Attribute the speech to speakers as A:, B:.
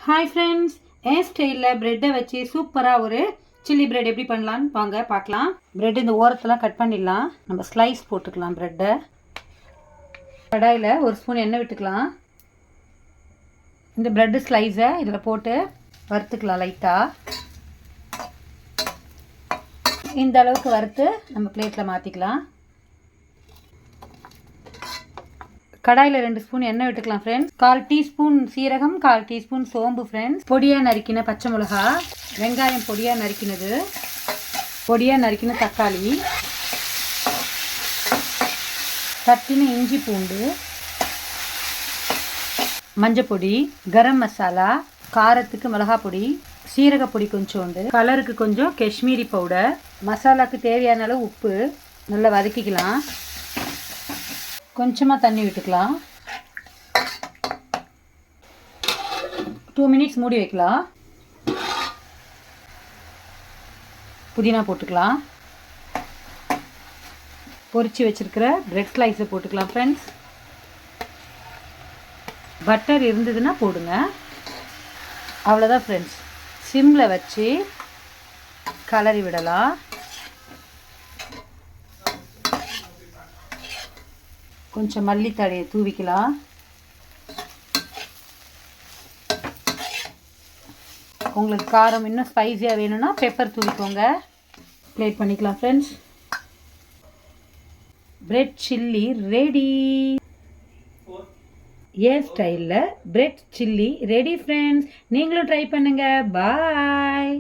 A: Hi friends, என் ஸ்டைலில் ப்ரெட்டை வச்சு சூப்பராக ஒரு சில்லி பிரெட் எப்படி பண்ணலான்னு வாங்க பார்க்கலாம். ப்ரெட் இந்த ஓரத்தெல்லாம் கட் பண்ணிடலாம். நம்ம ஸ்லைஸ் போட்டுக்கலாம். ப்ரெட்டை கடாயில் ஒரு ஸ்பூன் எண்ணெய் விட்டுக்கலாம். இந்த ப்ரெட்டு ஸ்லைஸை இதில் போட்டு வறுத்துக்கலாம். லைட்டாக இந்த அளவுக்கு வறுத்து நம்ம பிளேட்டில் மாற்றிக்கலாம். கடாயில் 2 ஸ்பூன் எண்ணெய் விட்டுக்கலாம் ஃப்ரெண்ட்ஸ். 1/4 டீஸ்பூன் சீரகம், 1/4 டீஸ்பூன் சோம்பு ஃப்ரெண்ட்ஸ். பொடியாக நறுக்கின பச்சை மிளகா, வெங்காயம் பொடியாக நறுக்கினது, பொடியாக நறுக்கின தக்காளி, தட்டின இஞ்சி பூண்டு, மஞ்சப்பொடி, கரம் மசாலா, காரத்துக்கு மிளகாய் பொடி, சீரகப்பொடி கொஞ்சோண்டு, கலருக்கு கொஞ்சம் காஷ்மீரி பவுடர், மசாலாவுக்கு தேவையான அளவு உப்பு. நல்லா வதக்கிக்கலாம். கொஞ்சமாக தண்ணி விட்டுக்கலாம். 2 மினிட்ஸ் மூடி வைக்கலாம். புதினா போட்டுக்கலாம். பொரிச்சு வச்சிருக்கிற பிரெட் ஸ்லைஸை போட்டுக்கலாம் ஃப்ரெண்ட்ஸ். பட்டர் இருந்ததுன்னா போடுங்க. அவ்வளோதான் ஃப்ரெண்ட்ஸ். சிம்மில் வச்சு கலரி விடலாம். கொஞ்சம் மல்லித்தழையை தூவிக்கலாம். உங்களுக்கு காரம் இன்னும் ஸ்பைஸியாக வேணும்னா பெப்பர் தூவிக்கோங்க. பிளேட் பண்ணிக்கலாம் ஃப்ரெண்ட்ஸ். Bread chilli ready. என் ஸ்டைலில் பிரெட் சில்லி ரெடி ஃப்ரெண்ட்ஸ். நீங்களும் ட்ரை பண்ணுங்கள். பாய்.